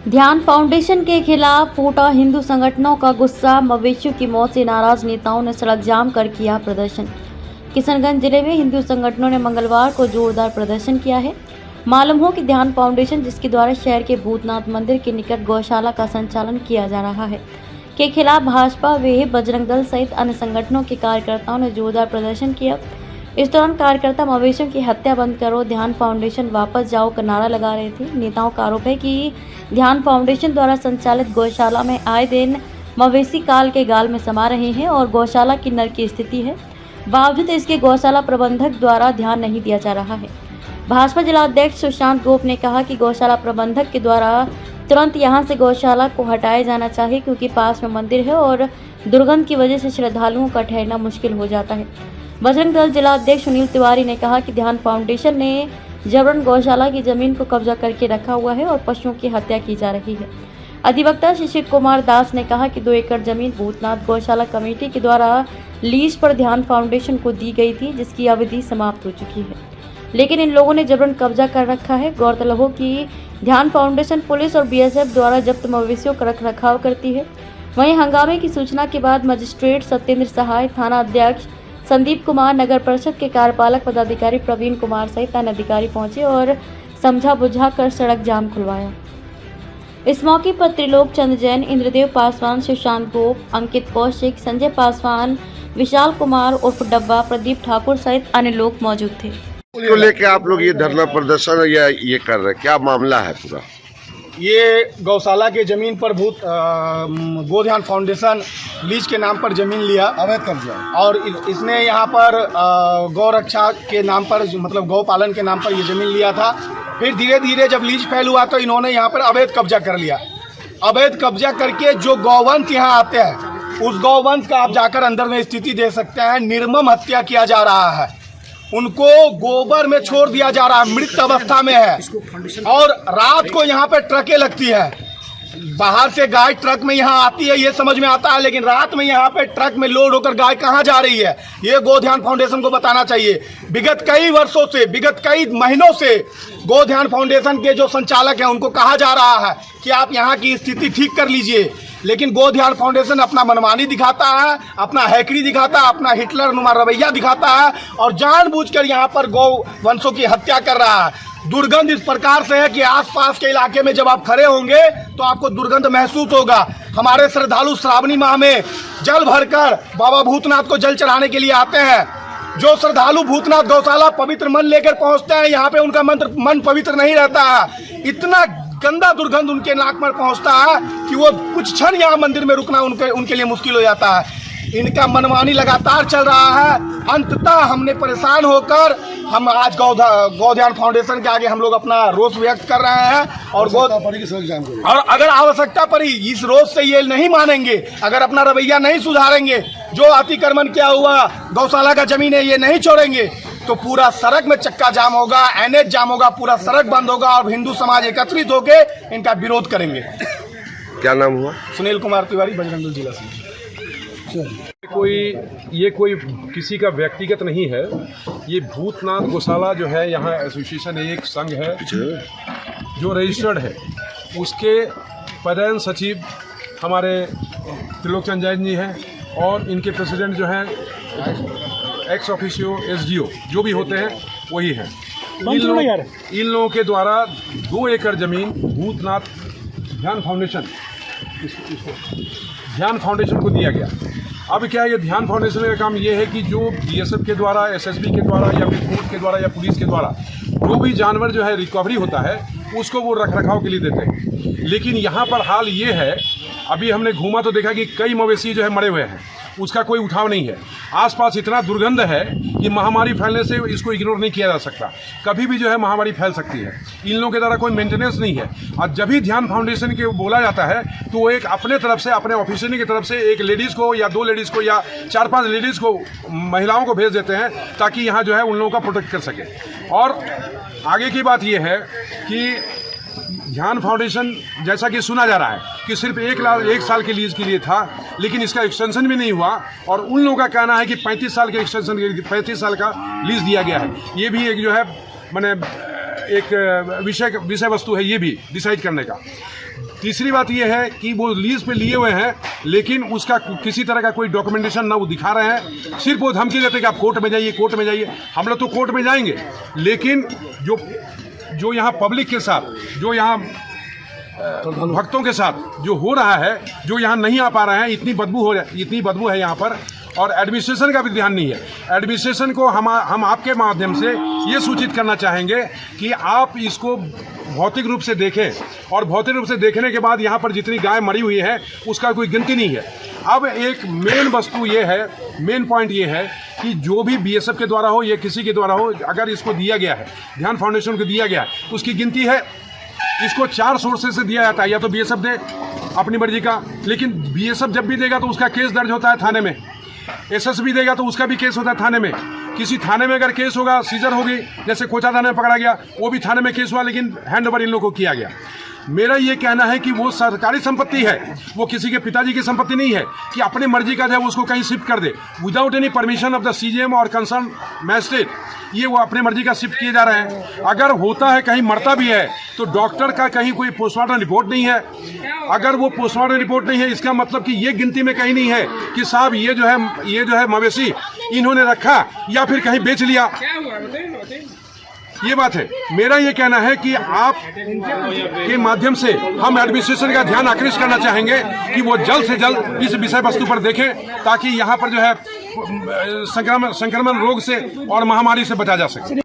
ध्यान फाउंडेशन के खिलाफ फूटा हिंदू संगठनों का गुस्सा। मवेशियों की मौत से नाराज नेताओं ने सड़क जाम कर किया प्रदर्शन। किशनगंज जिले में हिंदू संगठनों ने मंगलवार को जोरदार प्रदर्शन किया है। मालूम हो कि ध्यान फाउंडेशन, जिसके द्वारा शहर के भूतनाथ मंदिर के निकट गौशाला का संचालन किया जा रहा है, के खिलाफ भाजपा व बजरंग दल सहित अन्य संगठनों के कार्यकर्ताओं ने जोरदार प्रदर्शन किया। इस दौरान कार्यकर्ता मवेशियों की हत्या बंद करो, ध्यान फाउंडेशन वापस जाओ का नारा लगा रहे थे। नेताओं का आरोप है कि ध्यान फाउंडेशन द्वारा संचालित गौशाला में आए दिन मवेशी काल के गाल में समा रहे हैं और गौशाला की नर्क की स्थिति है। बावजूद इसके गौशाला प्रबंधक द्वारा ध्यान नहीं दिया जा रहा है। भाजपा जिलाध्यक्ष सुशांत गोप ने कहा कि गौशाला प्रबंधक के द्वारा तुरंत यहां से गौशाला को हटाया जाना चाहिए, क्योंकि पास में मंदिर है और दुर्गंध की वजह से श्रद्धालुओं का ठहरना मुश्किल हो जाता है। बजरंग दल जिलाध्यक्ष सुनील तिवारी ने कहा कि ध्यान फाउंडेशन ने जबरन गौशाला की जमीन को कब्जा करके रखा हुआ है और पशुओं की हत्या की जा रही है। अधिवक्ता शिशिर कुमार दास ने कहा कि 2 एकड़ जमीन भूतनाथ गौशाला कमेटी के द्वारा लीज पर ध्यान फाउंडेशन को दी गई थी, जिसकी अवधि समाप्त हो चुकी है, लेकिन इन लोगों ने जबरन कब्जा कर रखा है। गौरतलब हो कि ध्यान फाउंडेशन पुलिस और बीएसएफ द्वारा जब्त मवेशियों का रख रखाव करती है। वहीं हंगामे की सूचना के बाद मजिस्ट्रेट सत्येंद्र सहाय, थाना अध्यक्ष संदीप कुमार, नगर परिषद के कार्यपालक पदाधिकारी प्रवीण कुमार सहित अन्य अधिकारी पहुंचे और समझा बुझा कर सड़क जाम खुलवाया। इस मौके पर त्रिलोक चंद्र जैन, इंद्रदेव पासवान, सुशांत गोप, अंकित कौशिक, संजय पासवान, विशाल कुमार उर्फ डब्बा, प्रदीप ठाकुर सहित अन्य लोग मौजूद थे। को लेके आप लोग ये धरना प्रदर्शन या ये कर रहे हैं, क्या मामला है पूरा? ये गौशाला के जमीन पर गोध्यान फाउंडेशन लीज के नाम पर जमीन लिया, अवैध कब्जा, और इसने यहाँ पर गौ रक्षा के नाम पर, मतलब गौ पालन के नाम पर ये जमीन लिया था। फिर धीरे धीरे जब लीज फैल हुआ तो इन्होंने यहाँ पर अवैध कब्जा कर लिया। अवैध कब्जा करके जो गौवंश यहाँ आते हैं, उस गौवंश का आप जाकर अंदर में स्थिति देख सकते हैं। निर्मम हत्या किया जा रहा है, उनको गोबर में छोड़ दिया जा रहा है, मृत अवस्था में है। और रात को यहाँ पे ट्रकें लगती है, बाहर से गाय ट्रक में यहाँ आती है, ये समझ में आता है, लेकिन रात में यहाँ पे ट्रक में लोड होकर गाय कहाँ जा रही है, ये गोध्यान फाउंडेशन को बताना चाहिए। विगत कई वर्षों से, विगत कई महीनों से गोध्यान फाउंडेशन के जो संचालक हैं उनको कहा जा रहा है कि आप यहाँ की स्थिति ठीक कर लीजिए, लेकिन गोध्यान फाउंडेशन अपना मनमानी दिखाता है, अपना हैकड़ी दिखाता है, अपना हिटलर नुमा रवैया दिखाता है और जानबूझकर यहाँ पर गौ वंशों की हत्या कर रहा है। दुर्गंध इस प्रकार से है कि आसपास के इलाके में जब आप खड़े होंगे तो आपको दुर्गंध महसूस होगा। हमारे श्रद्धालु श्रावणी माह में जल भरकर बाबा भूतनाथ को जल चढ़ाने के लिए आते हैं। जो श्रद्धालु भूतनाथ गौशाला पवित्र मन लेकर पहुंचते हैं, यहाँ पे उनका मन पवित्र नहीं रहता है। इतना गंदा दुर्गंध उनके नाक पर पहुंचता है कि वो कुछ क्षण यहाँ मंदिर में रुकना उनके लिए मुश्किल हो जाता है। इनका मनमानी लगातार चल रहा है। अंततः हमने परेशान होकर हम आज गोध्यान फाउंडेशन के आगे हम लोग अपना रोष व्यक्त कर रहे हैं और अगर आवश्यकता पड़ी इस रोष से ये नहीं मानेंगे, अगर अपना रवैया नहीं सुधारेंगे, जो अतिक्रमण किया हुआ गौशाला का जमीन है ये नहीं छोड़ेंगे, तो पूरा सड़क में चक्का जाम होगा, एनएच जाम होगा, पूरा सड़क बंद होगा और हिंदू समाज एकत्रित होकर इनका विरोध करेंगे। क्या नाम हुआ? सुनील कुमार तिवारी, बजरंग दल जिला से। ये कोई किसी का व्यक्तिगत नहीं है। ये भूतनाथ गौशाला जो है, यहाँ एसोसिएशन एक संघ है जो रजिस्टर्ड है। उसके प्रधान सचिव हमारे त्रिलोक चंद्र जैन जी हैं और इनके प्रेसिडेंट जो हैं एक्स ऑफिशियो एसडीओ जो भी होते हैं वही हैं। इन लोगों के द्वारा 2 एकड़ ज़मीन भूतनाथ ध्यान फाउंडेशन को दिया गया। अब क्या है, ये ध्यान फाउंडेशन का काम ये है कि जो बीएसएफ के द्वारा, एसएसबी के द्वारा या फिर कोर्ट के द्वारा या पुलिस के द्वारा जो भी जानवर जो है रिकवरी होता है उसको वो रख रखाव के लिए देते हैं। लेकिन यहाँ पर हाल ये है, अभी हमने घूमा तो देखा कि कई मवेशी जो है मरे हुए हैं, उसका कोई उठाव नहीं है। आसपास इतना दुर्गंध है कि महामारी फैलने से इसको इग्नोर नहीं किया जा सकता। कभी भी जो है महामारी फैल सकती है। इन लोगों के द्वारा कोई मेंटेनेंस नहीं है। और जब भी ध्यान फाउंडेशन के बोला जाता है तो वो एक अपने तरफ से, अपने ऑफिसर की तरफ से एक लेडीज़ को या 2 लेडीज़ को या 4-5 लेडीज़ को, महिलाओं को भेज देते हैं ताकि यहाँ जो है उन लोगों का प्रोटेक्ट कर सके। और आगे की बात ये है कि ध्यान फाउंडेशन, जैसा कि सुना जा रहा है कि सिर्फ 1 साल के लीज के लिए था, लेकिन इसका एक्सटेंशन भी नहीं हुआ। और उन लोगों का कहना है कि 35 साल के एक्सटेंशन, 35 साल का लीज दिया गया है। ये भी एक जो है मैंने एक विषय वस्तु है, ये भी डिसाइड करने का। तीसरी बात यह है कि वो लीज पे लिए हुए हैं, लेकिन उसका किसी तरह का कोई डॉक्यूमेंटेशन ना वो दिखा रहे हैं। सिर्फ वो धमकी देते कि आप कोर्ट में जाइए, कोर्ट में जाइए। हम लोग तो कोर्ट में जाएंगे, लेकिन जो यहाँ पब्लिक के साथ, जो यहाँ भक्तों के साथ जो हो रहा है, जो यहाँ नहीं आ पा रहे हैं, इतनी बदबू है यहाँ पर, और एडमिनिस्ट्रेशन का भी ध्यान नहीं है। एडमिनिस्ट्रेशन को हम आपके माध्यम से ये सूचित करना चाहेंगे कि आप इसको भौतिक रूप से देखें, और भौतिक रूप से देखने के बाद यहाँ पर जितनी गाय मरी हुई है उसका कोई गिनती नहीं है। अब एक मेन वस्तु ये है, मेन पॉइंट ये है कि जो भी बीएसएफ के द्वारा हो या किसी के द्वारा हो, अगर इसको दिया गया है, ध्यान फाउंडेशन को दिया गया है, उसकी गिनती है। इसको 4 सोर्सेज से दिया जाता है, या तो बीएसएफ दे अपनी मर्जी का, लेकिन बीएसएफ जब भी देगा तो उसका केस दर्ज होता है थाने में, एसएसबी देगा तो उसका भी केस होता है थाने में। किसी थाने में अगर केस होगा, सीजर होगी, जैसे कोचा थाने में पकड़ा गया, वो भी थाने में केस हुआ, लेकिन हैंड ओवर इन लोगों को किया गया। मेरा ये कहना है कि वो सरकारी संपत्ति है, वो किसी के पिताजी की संपत्ति नहीं है कि अपनी मर्जी का जब उसको कहीं शिफ्ट कर दे without any permission of the CGM और कंसर्न मैजिस्ट्रेट। ये वो अपनी मर्जी का शिफ्ट किए जा रहे हैं। अगर होता है, कहीं मरता भी है, तो डॉक्टर का कहीं कोई पोस्टमार्टम रिपोर्ट नहीं है। अगर वो पोस्टमार्टम रिपोर्ट नहीं है, इसका मतलब कि ये गिनती में कहीं नहीं है कि साहब ये जो है मवेशी इन्होंने रखा या फिर कहीं बेच लिया। ये बात है। मेरा ये कहना है कि आप के माध्यम से हम एडमिनिस्ट्रेशन का ध्यान आकृष्ट करना चाहेंगे कि वो जल्द से जल्द इस विषय वस्तु पर देखें, ताकि यहाँ पर जो है संक्रमण रोग से और महामारी से बचा जा सके।